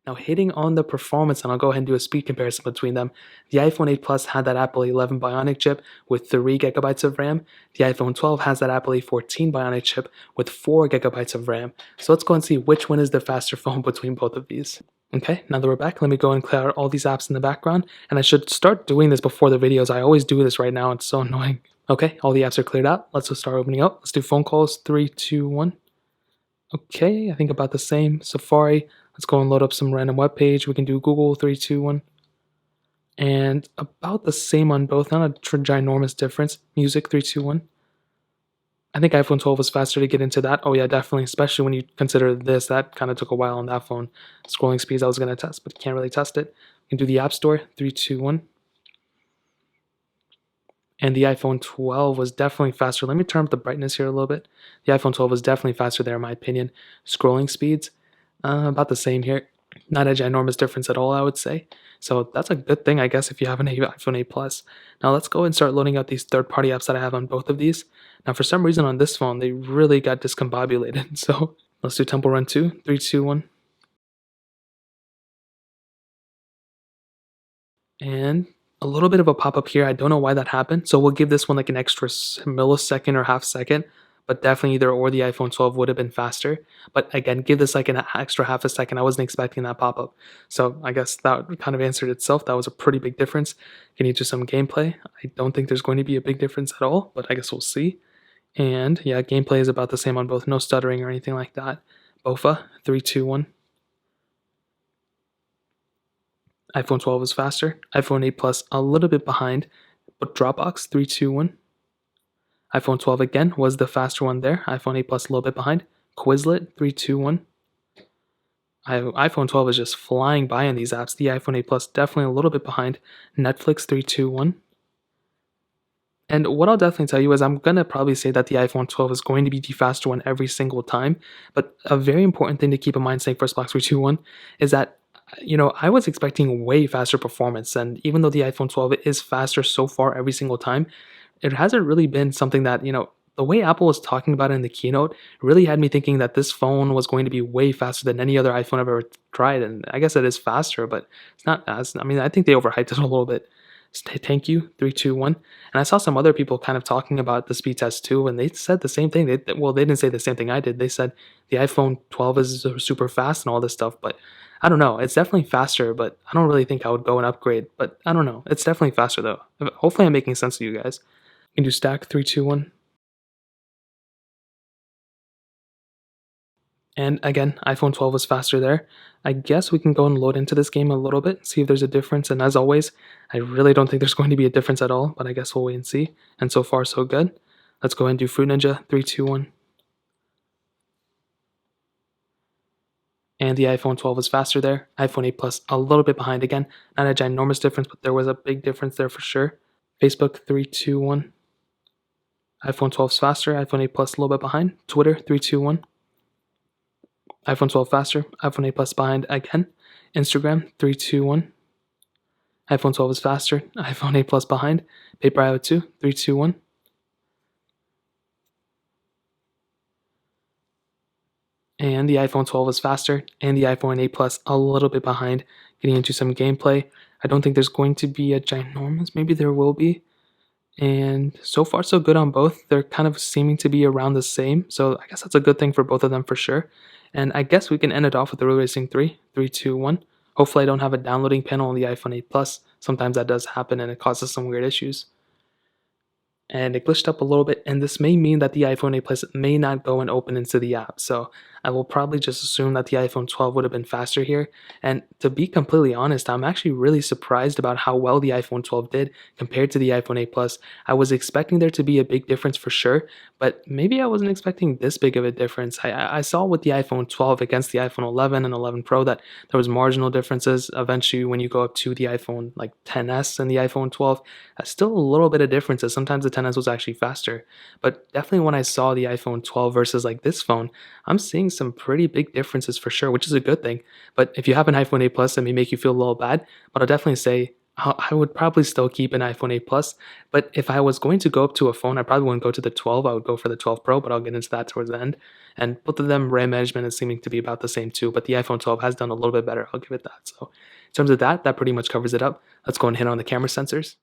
Now hitting on the performance, and I'll go ahead and do a speed comparison between them. The iPhone 8 Plus had that Apple 11 Bionic chip with 3 gigabytes of RAM. The iPhone 12 has that Apple A14 Bionic chip with 4 gigabytes of RAM. So let's go and see which one is the faster phone between both of these. Okay, now that we're back, let me go and clear out all these apps in the background. And I should start doing this before the videos. I always do this right now. It's so annoying. Okay, all the apps are cleared out. Let's just start opening up. Let's do phone calls. 3, 2, 1. Okay, I think about the same. Safari. Let's go and load up some random web page. We can do Google. 3, 2, 1. And about the same on both. Not a ginormous difference. Music. 3, 2, 1. I think iPhone 12 was faster to get into that. Oh yeah, definitely, especially when you consider this. That kind of took a while on that phone. Scrolling speeds I was going to test, but can't really test it. We can do the App Store. 3, 2, 1. And the iPhone 12 was definitely faster. Let me turn up the brightness here a little bit. The iPhone 12 was definitely faster there in my opinion. Scrolling speeds, about the same here. Not a ginormous difference at all, I would say. So that's a good thing, I guess, if you have an iPhone 8 Plus. Now let's go and start loading out these third-party apps that I have on both of these. Now for some reason on this phone, they really got discombobulated. So let's do Temple Run 2. 3, 2, 1. And a little bit of a pop-up here. I don't know why that happened. So we'll give this one like an extra millisecond or half second. But definitely either or the iPhone 12 would have been faster. But again, give this like an extra half a second. I wasn't expecting that pop-up. So I guess that kind of answered itself. That was a pretty big difference. Getting into some gameplay. I don't think there's going to be a big difference at all, but I guess we'll see. And yeah, gameplay is about the same on both. No stuttering or anything like that. BOFA, 3, 2, 1. iPhone 12 is faster. iPhone 8 Plus a little bit behind. But Dropbox, 3, 2, 1. iPhone 12 again was the faster one there. iPhone 8 Plus a little bit behind. Quizlet, 3, 2, 1. iPhone 12 is just flying by in these apps. The iPhone 8 Plus definitely a little bit behind. Netflix, 3, 2, 1. And what I'll definitely tell you is I'm going to probably say that the iPhone 12 is going to be the faster one every single time. But a very important thing to keep in mind saying first box 3, 2, 1 is that I was expecting way faster performance. And even though the iPhone 12 is faster so far every single time, it hasn't really been something that, the way Apple was talking about it in the keynote really had me thinking that this phone was going to be way faster than any other iPhone I've ever tried. And I guess it is faster, but it's not as, I think they overhyped it a little bit. Thank you, 3, 2, 1. And I saw some other people kind of talking about the speed test too, and they said the same thing. They didn't say the same thing I did. They said the iPhone 12 is super fast and all this stuff, but I don't know. It's definitely faster, but I don't really think I would go and upgrade. But I don't know. It's definitely faster though. Hopefully I'm making sense to you guys. You can do stack, 3, 2, 1. And again, iPhone 12 was faster there. I guess we can go and load into this game a little bit, see if there's a difference. And as always, I really don't think there's going to be a difference at all, but I guess we'll wait and see. And so far, so good. Let's go ahead and do Fruit Ninja, 3, 2, 1. And the iPhone 12 was faster there. iPhone 8 Plus a little bit behind again. Not a ginormous difference, but there was a big difference there for sure. Facebook, 3, 2, 1. iPhone 12 is faster. iPhone 8 Plus a little bit behind. Twitter, 3, 2, 1. iPhone 12 faster. iPhone 8 Plus behind again. Instagram, 3, 2, 1. iPhone 12 is faster. iPhone 8 Plus behind. Paper IO 2, 3, 2, 1. And the iPhone 12 is faster. And the iPhone 8 Plus a little bit behind. Getting into some gameplay. I don't think there's going to be a ginormous. Maybe there will be. And so far, so good on both. They're kind of seeming to be around the same. So I guess that's a good thing for both of them for sure. And I guess we can end it off with the Road Racing 3, 3, 2, 1. Hopefully I don't have a downloading panel on the iPhone 8 Plus. Sometimes that does happen and it causes some weird issues. And it glitched up a little bit, and this may mean that the iPhone 8 Plus may not go and open into the app. So I will probably just assume that the iPhone 12 would have been faster here. And to be completely honest, I'm actually really surprised about how well the iPhone 12 did compared to the iPhone 8 Plus. I was expecting there to be a big difference for sure, but maybe I wasn't expecting this big of a difference. I saw with the iPhone 12 against the iPhone 11 and 11 Pro that there was marginal differences. Eventually, when you go up to the iPhone like 10s and the iPhone 12, still a little bit of differences. Sometimes the 10s was actually faster, but definitely when I saw the iPhone 12 versus like this phone, I'm seeing some pretty big differences for sure, which is a good thing. But if you have an iPhone 8 Plus, it may make you feel a little bad, but I'll definitely say I would probably still keep an iPhone 8 Plus, but if I was going to go up to a phone, I probably wouldn't go to the 12. I would go for the 12 Pro, but I'll get into that towards the end. And both of them, RAM management is seeming to be about the same too, but the iPhone 12 has done a little bit better. I'll give it that. So, in terms of that, that pretty much covers it up. Let's go and hit on the camera sensors.